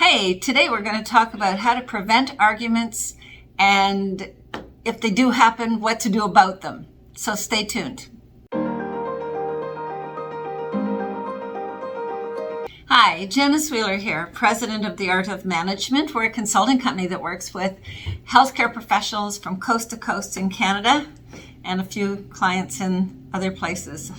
Hey, today we're going to talk about how to prevent arguments and if they do happen, what to do about them. So stay tuned. Hi, Janice Wheeler here, president of The Art of Management. We're a consulting company that works with healthcare professionals from coast to coast in Canada and a few clients in other places.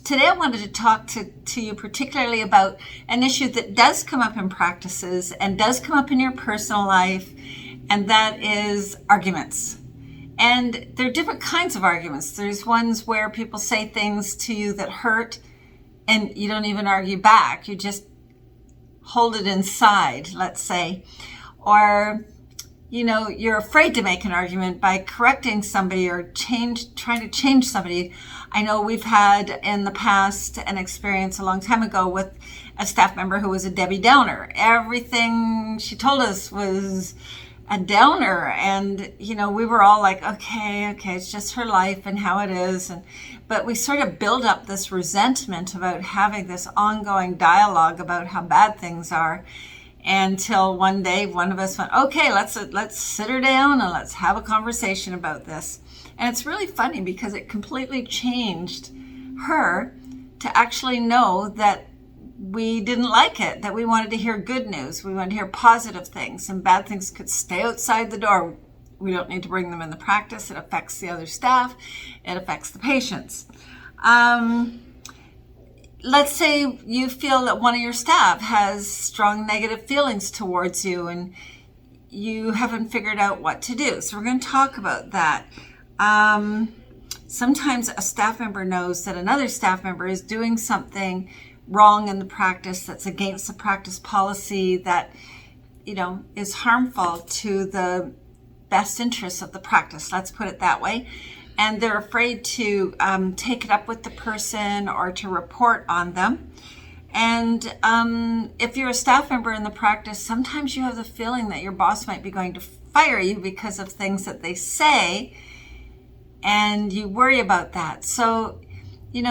Today I wanted to talk to you particularly about an issue that does come up in practices and does come up in your personal life, and that is arguments. And there are different kinds of arguments. There's ones where people say things to you that hurt and you don't even argue back. You just hold it inside, let's say. Or, you're afraid to make an argument by correcting somebody or trying to change somebody. I know we've had in the past an experience a long time ago with a staff member who was a Debbie Downer. Everything she told us was a downer, and we were all like, okay, it's just her life and how it is, but we sort of build up this resentment about having this ongoing dialogue about how bad things are, until one day one of us went, okay, let's sit her down and let's have a conversation about this. And it's really funny because it completely changed her to actually know that we didn't like it, that we wanted to hear good news. We wanted to hear positive things, and bad things could stay outside the door. We don't need to bring them in the practice. It affects the other staff. It affects the patients. Let's say you feel that one of your staff has strong negative feelings towards you and you haven't figured out what to do. So we're going to talk about that. Sometimes a staff member knows that another staff member is doing something wrong in the practice that's against the practice policy that, is harmful to the best interests of the practice. Let's put it that way. And they're afraid to take it up with the person or to report on them. And if you're a staff member in the practice, sometimes you have the feeling that your boss might be going to fire you because of things that they say, and you worry about that. So,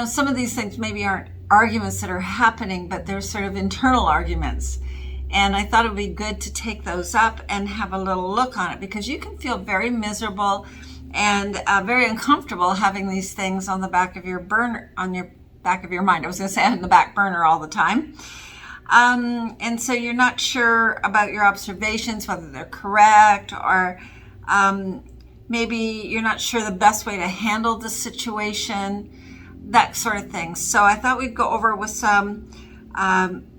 some of these things maybe aren't arguments that are happening, but they're sort of internal arguments. And I thought it would be good to take those up and have a little look on it, because you can feel very miserable and very uncomfortable having these things on the back of your burner, on your back of your mind. I was going to say on the back burner all the time. And so you're not sure about your observations, whether they're correct, or maybe you're not sure the best way to handle the situation, that sort of thing. So I thought we'd go over with some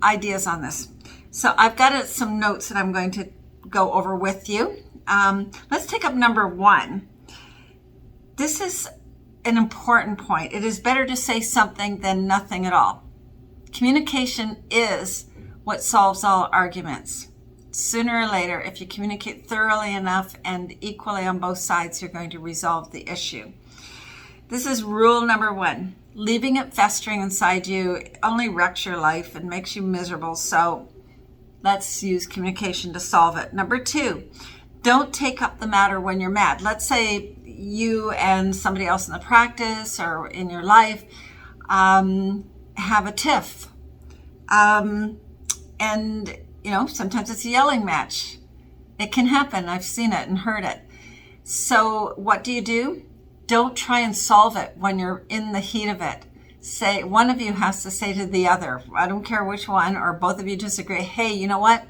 ideas on this. So I've got some notes that I'm going to go over with you. Let's take up number 1. This is an important point. It is better to say something than nothing at all. Communication is what solves all arguments. Sooner or later, if you communicate thoroughly enough and equally on both sides, you're going to resolve the issue. This is rule number 1. Leaving it festering inside you only wrecks your life and makes you miserable. So let's use communication to solve it. Number 2, don't take up the matter when you're mad. Let's say you and somebody else in the practice or in your life have a tiff. And, sometimes it's a yelling match. It can happen. I've seen it and heard it. So what do? Don't try and solve it when you're in the heat of it. Say, one of you has to say to the other, I don't care which one, or both of you disagree, hey, you know what?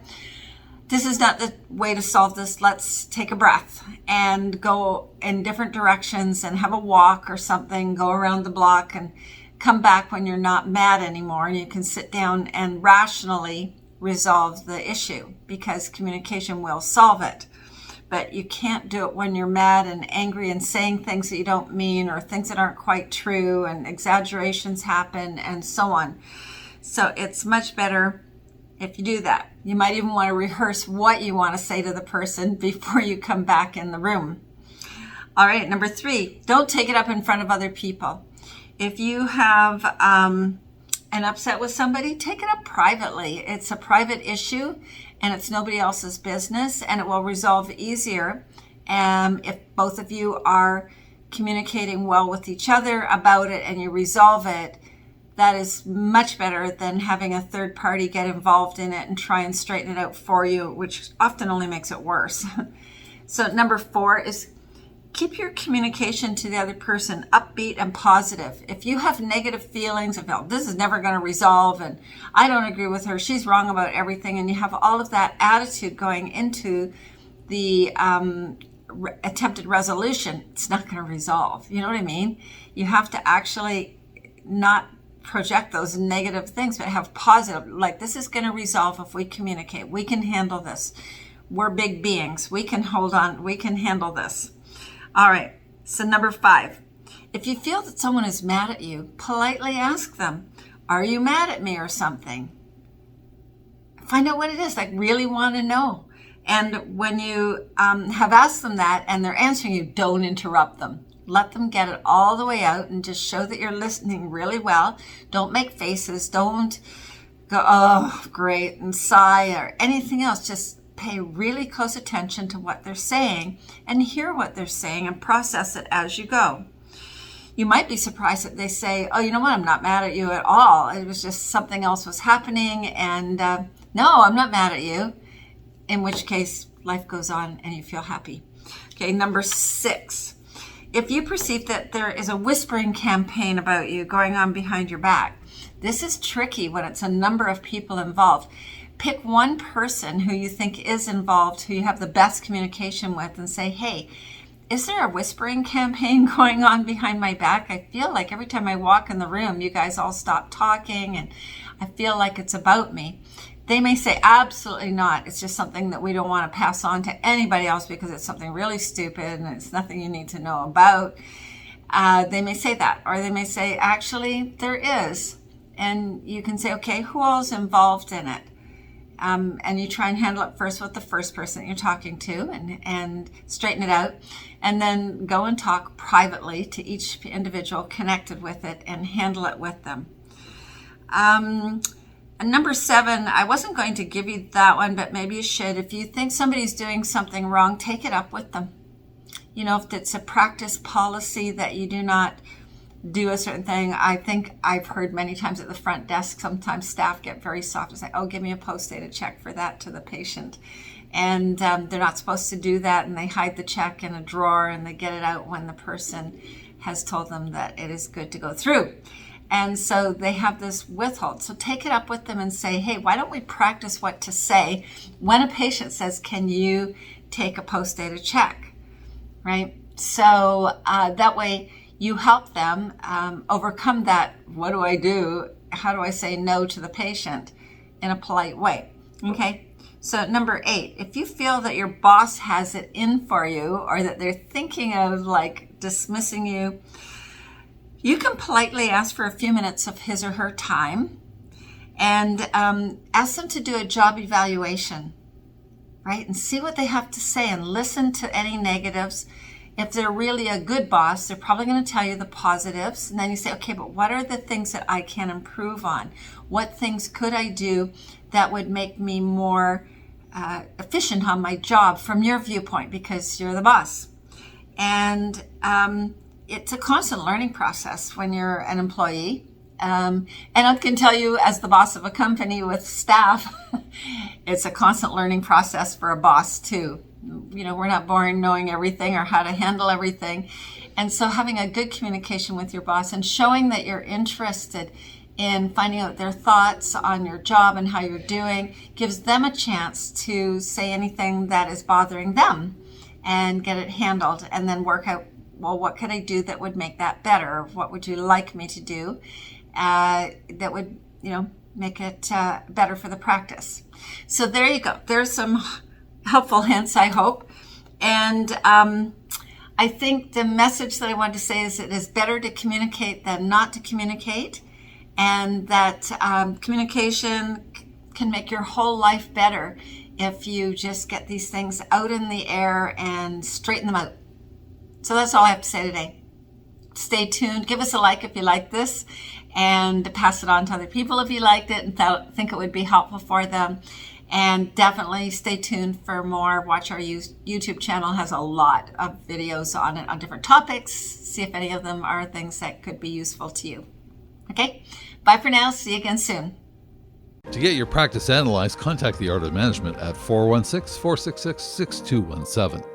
This is not the way to solve this. Let's take a breath and go in different directions and have a walk or something, go around the block and come back when you're not mad anymore, and you can sit down and rationally resolve the issue, because communication will solve it. But you can't do it when you're mad and angry and saying things that you don't mean, or things that aren't quite true, and exaggerations happen and so on. So it's much better if you do that. You might even want to rehearse what you want to say to the person before you come back in the room. All right, number 3, don't take it up in front of other people. If you have an upset with somebody, take it up privately. It's a private issue and it's nobody else's business, and it will resolve easier if both of you are communicating well with each other about it and you resolve it That is much better than having a third party get involved in it and try and straighten it out for you, which often only makes it worse. So number 4 is keep your communication to the other person upbeat and positive. If you have negative feelings of, oh, this is never going to resolve and I don't agree with her, she's wrong about everything, and you have all of that attitude going into the attempted resolution, it's not going to resolve. You know what I mean? You have to actually not project those negative things, but have positive, like, this is going to resolve if we communicate. We can handle this. We're big beings. We can hold on. We can handle this. All right. So number 5, if you feel that someone is mad at you, politely ask them, are you mad at me or something? Find out what it is. Like, really want to know. And when you have asked them that and they're answering you, don't interrupt them. Let them get it all the way out and just show that you're listening really well. Don't make faces. Don't go, oh, great, and sigh or anything else. Just pay really close attention to what they're saying and hear what they're saying and process it as you go. You might be surprised that they say, oh, you know what, I'm not mad at you at all. It was just something else was happening, and no, I'm not mad at you. In which case, life goes on and you feel happy. Okay, number 6. If you perceive that there is a whispering campaign about you going on behind your back, this is tricky when it's a number of people involved. Pick one person who you think is involved, who you have the best communication with, and say, hey, is there a whispering campaign going on behind my back? I feel like every time I walk in the room, you guys all stop talking, and I feel like it's about me. They may say, absolutely not. It's just something that we don't want to pass on to anybody else because it's something really stupid and it's nothing you need to know about. They may say that, or they may say, actually, there is. And you can say, okay, who else is involved in it? And you try and handle it first with the first person that you're talking to and straighten it out. And then go and talk privately to each individual connected with it and handle it with them. And number 7, I wasn't going to give you that one, but maybe you should. If you think somebody's doing something wrong, take it up with them. You know, if it's a practice policy that you do not do a certain thing, I think I've heard many times at the front desk, sometimes staff get very soft and say, oh, give me a post-dated check for that to the patient. And they're not supposed to do that, and they hide the check in a drawer and they get it out when the person has told them that it is good to go through. And so they have this withhold. So take it up with them and say, hey, why don't we practice what to say when a patient says, can you take a post-dated check, right? So that way you help them overcome that, what do I do? How do I say no to the patient in a polite way? Okay. So number 8, if you feel that your boss has it in for you or that they're thinking of like dismissing you, you can politely ask for a few minutes of his or her time and ask them to do a job evaluation, right? And see what they have to say and listen to any negatives. If they're really a good boss, they're probably going to tell you the positives. And then you say, okay, but what are the things that I can improve on? What things could I do that would make me more efficient on my job from your viewpoint, because you're the boss? And it's a constant learning process when you're an employee. And I can tell you, as the boss of a company with staff, it's a constant learning process for a boss too. You know, we're not born knowing everything or how to handle everything. And so having a good communication with your boss and showing that you're interested in finding out their thoughts on your job and how you're doing gives them a chance to say anything that is bothering them and get it handled, and then work out, well, what could I do that would make that better? What would you like me to do that would, you know, make it better for the practice? So there you go. There's some helpful hints, I hope. And I think the message that I wanted to say is it is better to communicate than not to communicate, and that communication can make your whole life better if you just get these things out in the air and straighten them out. So that's all I have to say today. Stay tuned. Give us a like if you like this, and pass it on to other people if you liked it and think it would be helpful for them. And definitely stay tuned for more. Watch our YouTube channel, has a lot of videos on it on different topics. See if any of them are things that could be useful to you. Okay? Bye for now. See you again soon. To get your practice analyzed, contact the Art of Management at 416-466-6217.